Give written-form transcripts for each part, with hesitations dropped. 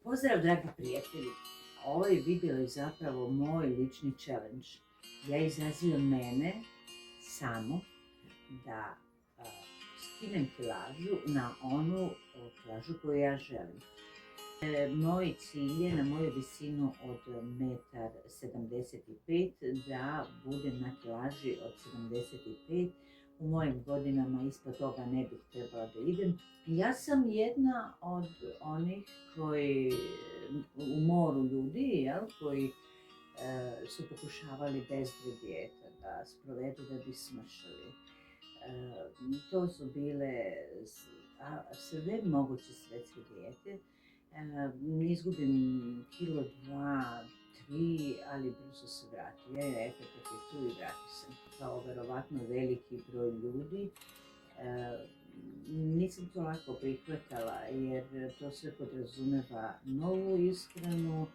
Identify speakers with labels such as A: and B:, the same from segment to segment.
A: Pozdrav dragi prijatelji, ovaj video je zapravo moj lični challenge. Ja izazivam mene samo da skinem kilažu na onu kilažu koju ja želim. Moj cilj je na moju visinu od 1,75 m da budem na kilaži od 75. U mojim godinama ispod toga ne bih trebala da idem. Ja sam jedna od onih koji u moru ljudi, koji su pokušavali bezbroj dijeta da sprovedu da bi smršali. To su bile sve moguće svetske dijete. Izgubim kilo, 2, 3, ali brzo se vratim. Efekt je tu i vrati sam. Kao verovatno veliki broj ljudi. Nisam to lako prihvatala jer to sve podrazumeva novu ishranu,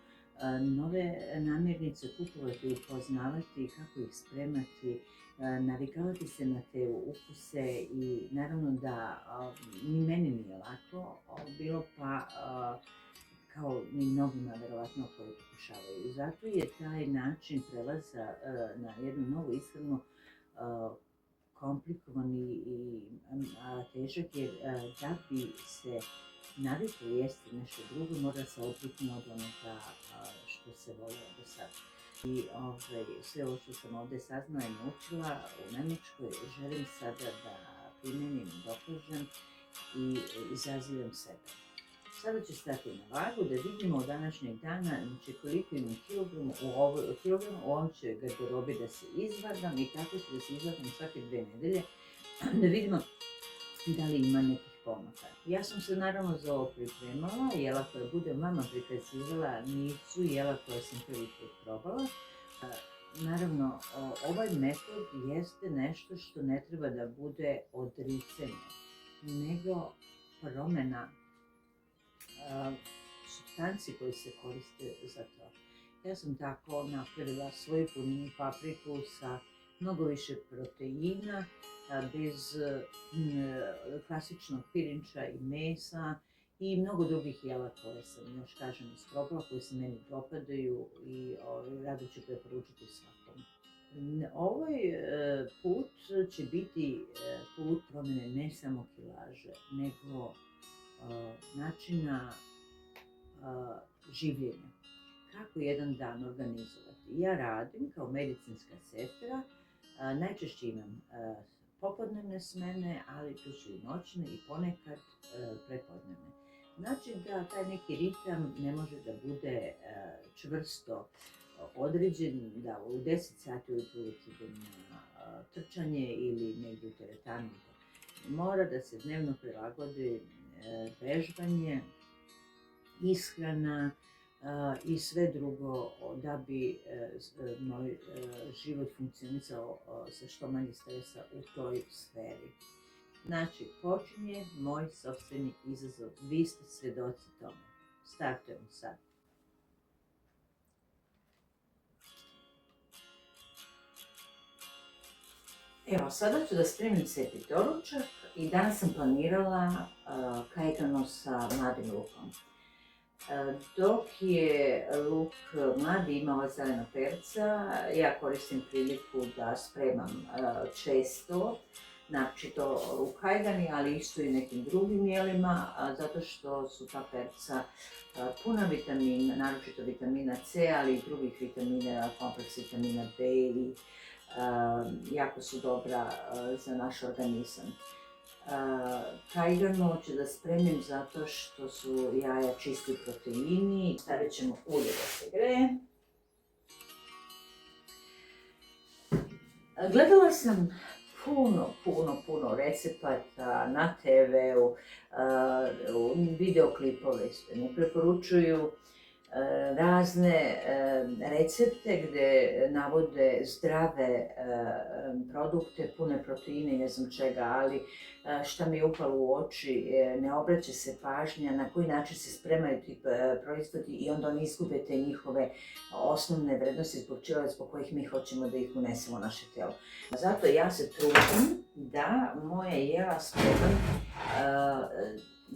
A: nove namirnice kupovati, upoznavati kako ih spremati, navikavati se na te ukuse i naravno da ni meni nije lako bilo, pa kao ni mnogima verovatno koji pokušavaju. Zato je taj način prelaza na jednu novu ishranu komplikovan i težak, jer da bi se navikli jesti nešto drugo, mora se odviknuti od onoga što se volilo do sada. I sve ovo što sam ovdje saznala i naučila u Nemačkoj, želim sada da primenim, dokažem i izazivam sebe. Sada ću stati na vagu da vidimo od današnjeg dana koliko imam kilograma u ovom će garderobi da se izvagam i tako ću da se izvagam svake 2 nedelje da vidimo da li ima nekih pomaka. Ja sam se naravno za ovo pripremala, jela koja budem vama prikazivala nisu jela koja sam prvi put probala. Naravno, ovaj metod jeste nešto što ne treba da bude odricanje, nego promena supstanci koji se koriste za to. Ja sam tako napravila svoju puninu papriku sa mnogo više proteina, bez klasičnog pirinča i mesa i mnogo drugih jela koje sam još kažem isprobala, koje se meni dopadaju i rado ću preporučiti svakom. Ovaj put će biti put promjene ne samo kilaže, nego načina življenja. Kako jedan dan organizovati? Ja radim kao medicinska sestra, najčešće imam popodnevne smene, ali tu su i noćne i ponekad prepodnevne. Znači da taj neki ritam ne može da bude čvrsto određen, da u 10 sati ujutru idem na trčanje ili negdje u teretanu. Mora da se dnevno prilagodi vežbanje, ishrana i sve drugo da bi moj život funkcionisao sa što manje stresa u toj sferi. Znači, počinje moj sopstveni izazov. Vi ste svedoci tome. Startujemo sad. Evo, sada ću da spremim sebi doručak i danas sam planirala kajganu sa mladim lukom. Dok je luk mladi imao zelena perca, ja koristim priliku da spremam često, naročito u kajgani, ali isto i nekim drugim jelima, zato što su ta perca puna vitamina, naročito vitamina C, ali i drugih vitamina, kompleks vitamina B i jako su dobra za naš organizam. Kajganu ću da spremim zato što su jaja čisti proteini. Stavit ćemo ulje da se greje. Gledala sam puno recepata na TV-u, videoklipove ne preporučuju razne recepte gdje navode zdrave produkte, pune proteine i ne znam čega, ali šta mi je upalo u oči, ne obraća se pažnja na koji način se spremaju ti proizvodi i onda oni izgube te njihove osnovne vrednosti zbog kojih mi hoćemo da ih unesemo u naše telo. Zato ja se trudim da moje jela spremam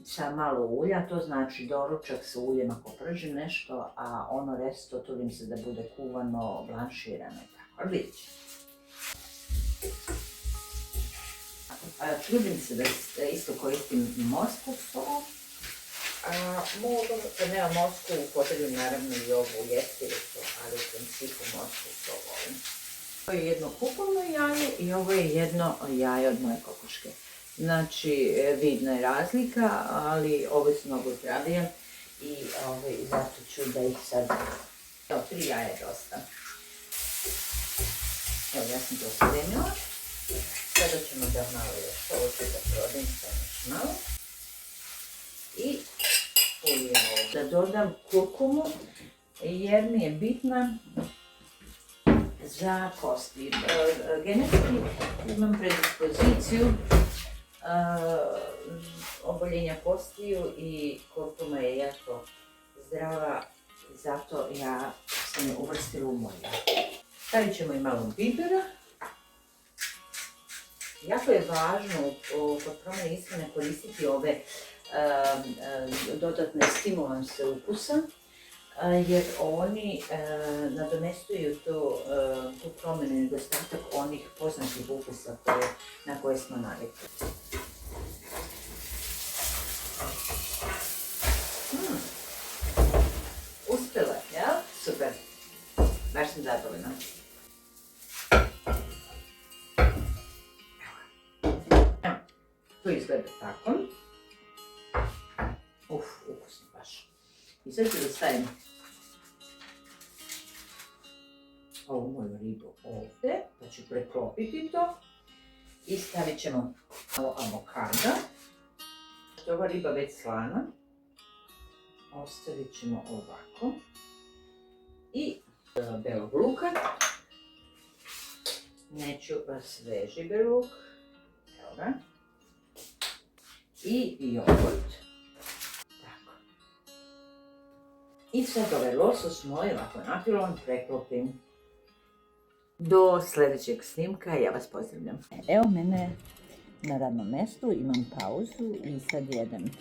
A: sa malo ulja, to znači doručak sa uljem ako pržim nešto, a ono resto trudim se da bude kuvano, blanširano i tako, ali vidjet ćemo. Trudim se da isto koristim i morsku sol. Mogu, kad nema morsku, upotrebim naravno i ovu jestiricu, ali u principu morsku sol volim. Ovo je jedno kupovno jaje i ovo je jedno jaje od moje kokoške. Znači, vidna je razlika, ali ove su mnogo zdravije i zato ću da ih sad... Evo, 3 jaja je dosta. Evo, ja sam to spremila. Sada ćemo da malo još ovo ću da prodim još malo. I ulijemo ovo. Da dodam kurkumu jer mi je bitna za kosti. Genetski imam predispoziciju oboljenja kostiju i kurkuma je jako zdrava, zato ja sam je uvrstila u moj jaj. Stavit ćemo i malo bibera. Jako je važno kod promjene ishrane koristiti ove dodatne stimulanse ukusa, jer oni nadomjestuju tu promjenu i nedostatak onih poznatih ukusa na koje smo navikli. Uspjela, jel? Super. Baš sam zadovoljna. To izgleda tako. Ukusno baš. I sad ću da stavim ovu moju ribu ovdje, pa ću preklopiti to i stavit ćemo malo avokada. Što je ova riba već slana, ostavit ćemo ovako i belog luka. Neću sveži belog luk, evo ga. I jogurt. Tako. I sad ovaj losos moj ovako napilan preklopim. Do sljedećeg snimka, ja vas pozdravljam. Evo mene na radnom mjestu, imam pauzu i sad jedem.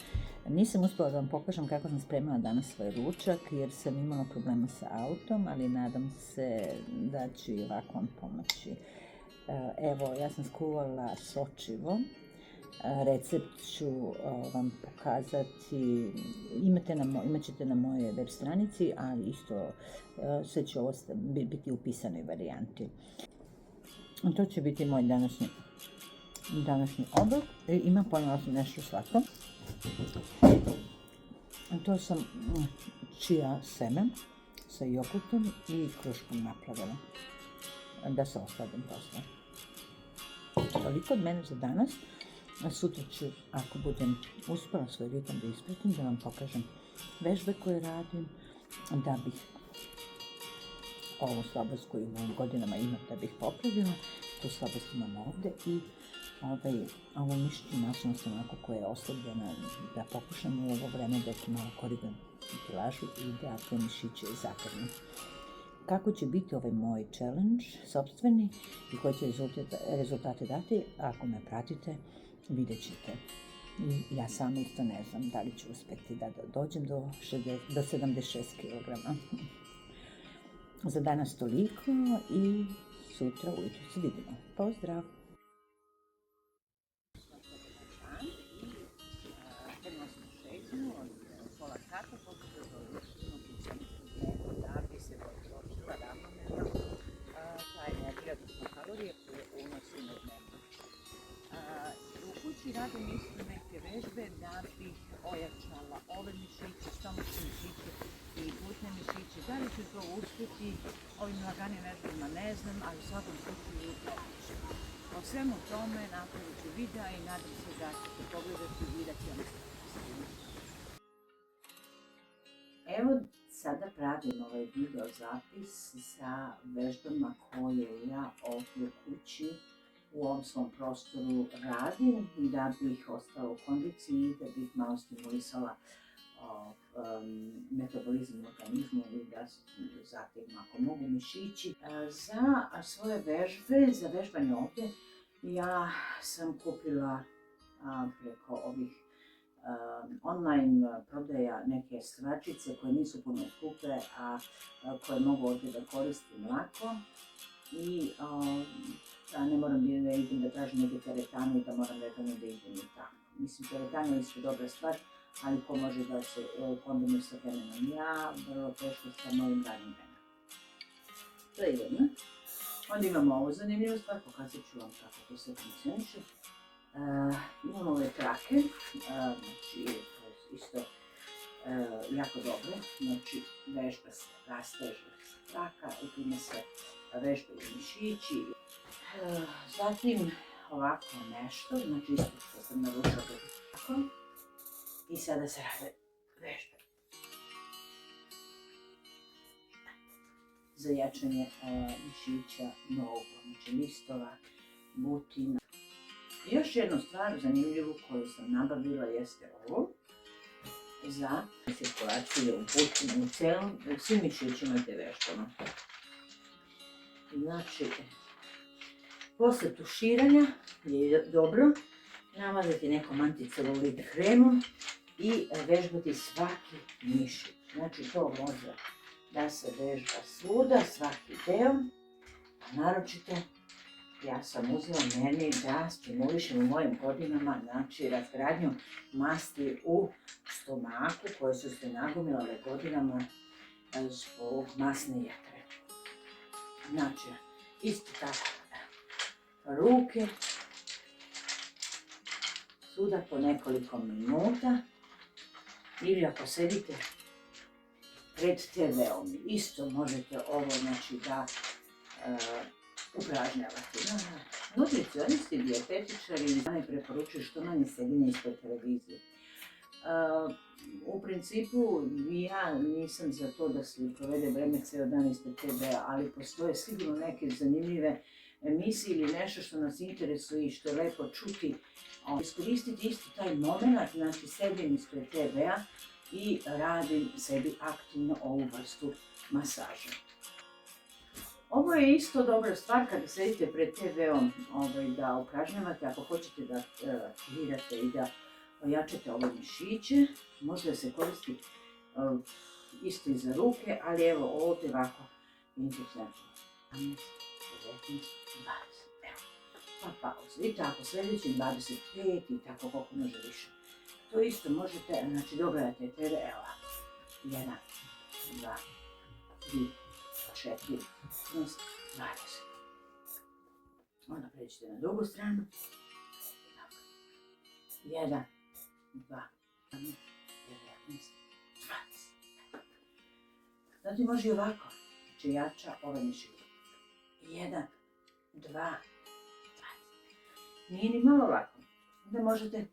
A: Nisam uspjela da vam pokažem kako sam spremila danas svoj ručak jer sam imala problema sa autom, ali nadam se da ću i ovako vam pomoći. Evo, ja sam skuvala sočivo. Recept ću vam pokazati, imat ćete na mojoj web stranici, ali isto sve će ovo biti u pisanoj varijanti. To će biti moj današnji obrok. Imam ponovno nešto slatko. To sam čija seme sa jogurtom i kruškom napravila, da se osladim posle. Toliko od mene za danas. Sutra ću, ako budem uspjela svoj ritam da ispratim, da vam pokažem vežbe koje radim, da bih ovu slabost koju u godinama imam da bih popravila. Tu slabost imam ovdje i ovu mišićnu načinost onako koja je oslabljena, da pokušam u ovo vreme dok malo korigujem kilažu i da te mišiće zakrnim. Kako će biti ovaj moj challenge sopstveni i koji će rezultate dati, ako me pratite, vidjet ćete. I ja sama isto ne znam da li ću uspjeti da dođem do 76 kg. Za danas toliko i sutra ujutro se vidimo. Pozdrav! Radim isto neke vežbe da bih ojačala ove mišiće, stomačne mišiće i glutne mišiće. Da li ću to uspjeti ovim laganim vežbama ne znam, ali u svakom slučaju pokušam. O svemu tome napravit ću videa i nadam se da ćete pogledati i da će vam se. Evo sada pravim ovaj video zapis sa vežbama koje ja ovdje u kući u ovom svom prostoru radim da bih ostala u kondiciji, da bih malo stimulisala metabolizam u organizmu i da zatim ako mogu mišići. Za svoje vežbe, za vežbanje ovdje, ja sam kupila preko ovih online prodaja neke stvarčice koje nisu puno skupe, a koje mogu ovdje da koristim lako. I da ne moram da idem da tražim neke teretane i da moram redovno da idem i tako. Mislim, teretana je isto dobra stvar, ali ko može da se kombinuje sa vremenom. Ja vrlo teško sa mojim radnim vremenom. To je jedno. Onda imamo ovu zanimljivu stvar, pokazat ću vam kako to sve funkcioniše. Imamo ove trake, znači to je isto jako dobre, znači vežba se, rasteže se traka i time se vežbaju mišići. Zatim ovako nešto, znači isto što sam naručila tako. I sada se rade vežbe za jačanje mišića nogu, znači listova, butina. I još jednu stvar zanimljivu koju sam nabavila jeste ovo za cirkulaciju u butinu, u svim mišićima te vežbama. Znači, posle tuširanja je dobro namazati nekom anticelulit kremom i vežbati svaki mišić. Znači, to može da se vežba svuda, svaki deo, a naročito ja sam uzela meni da stimulišem u mojim godinama, znači razgradnju masti u stomaku koje su se nagomilale godinama zbog masne jetre. Znači, isto tako, ruke, svuda po nekoliko minuta, ili ako sedite pred TV-om, isto možete ovo, znači, da upražnjavate. Nutricionisti, dijetetičari ne preporučuju što manje sedenja ispred televizije. U principu ja nisam za to da se provede vreme ceo dan ispred TV-a, ali postoje sigurno neke zanimljive emisije ili nešto što nas interesuje i što je lepo čuti. Iskoristiti isto taj moment, znači sedim ispred TV-a i radim sebi aktivno ovu vrstu masaža. Ovo je isto dobra stvar kada sedite pred TV-om da upražnjavate, ako hoćete da aktivirate i da ojačate ove mišiće. Može da se koristi isto i za ruke, ali evo ovdje ovako, vidite znači 18, 19, 20, evo, pa pauza i tako sljedeći 25 i tako koliko može više. To isto možete, znači dogledate TV, evo, 1, 2, 3, 4, 15, 20. Onda pređete na drugu stranu. 1, 2, 19, 20. Zatim može i ovako, znači jača ove mišiće. 1, 2, 20. Nije ni malo lako. Onda možete,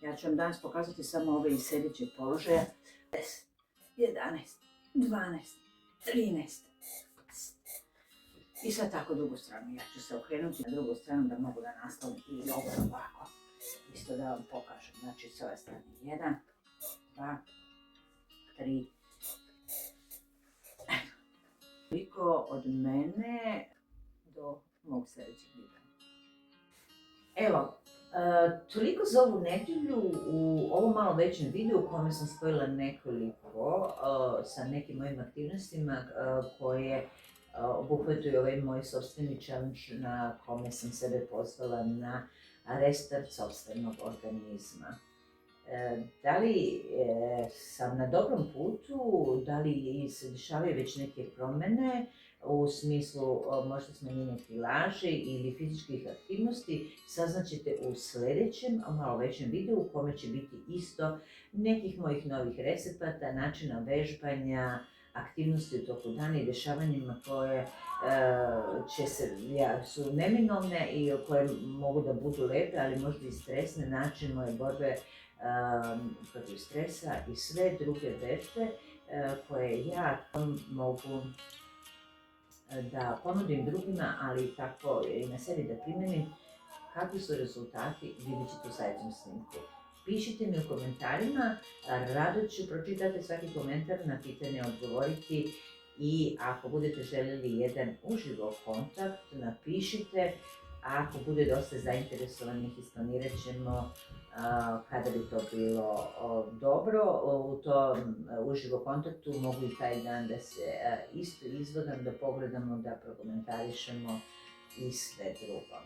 A: ja ću vam danas pokazati samo ove iz sedećeg položaja. 10, 11, 12, 13. I sad tako drugu stranu. Ja ću se okrenuti na drugu stranu da mogu da nastavim i ovo ovako. Isto da vam pokažem. Znači s ove strane 1, 2, 3. Toliko od mene do mog sljedećeg videa. Evo, toliko za ovu nedjelju u ovom malo većem videu u kome sam spojila nekoliko sa nekim mojim aktivnostima koje obuhvataju ovaj moj sopstveni challenge na kome sam sebe pozvala na restart sopstvenog organizma. Da li sam na dobrom putu, da li se dešavaju već neke promjene u smislu možda smanjenja kilaže ili fizičkih aktivnosti, saznaćete u sljedećem, malo većem videu u kome će biti isto nekih mojih novih recepata, načina vežbanja, aktivnosti u toku dana i dešavanjima koje su neminovne i koje mogu da budu lepe, ali možda i stresne, način moje borbe protiv stresa i sve druge vežbe koje ja mogu da ponudim drugima, ali tako i na sebi da primenim. Kakvi su rezultati, vidjet ćete u sljedećem snimku. Pišite mi u komentarima, rado ću pročitati svaki komentar, na pitanje odgovoriti i ako budete željeli jedan uživo kontakt, napišite A ako bude dosta zainteresovanih, isplanirat ćemo kada bi to bilo dobro. U tom uživo kontaktu mogu i taj dan da se isto izvodam, da pogledamo, da prokomentarišemo i sve drugo.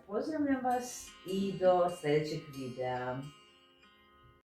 A: Pozdravljam vas i do sljedećeg videa.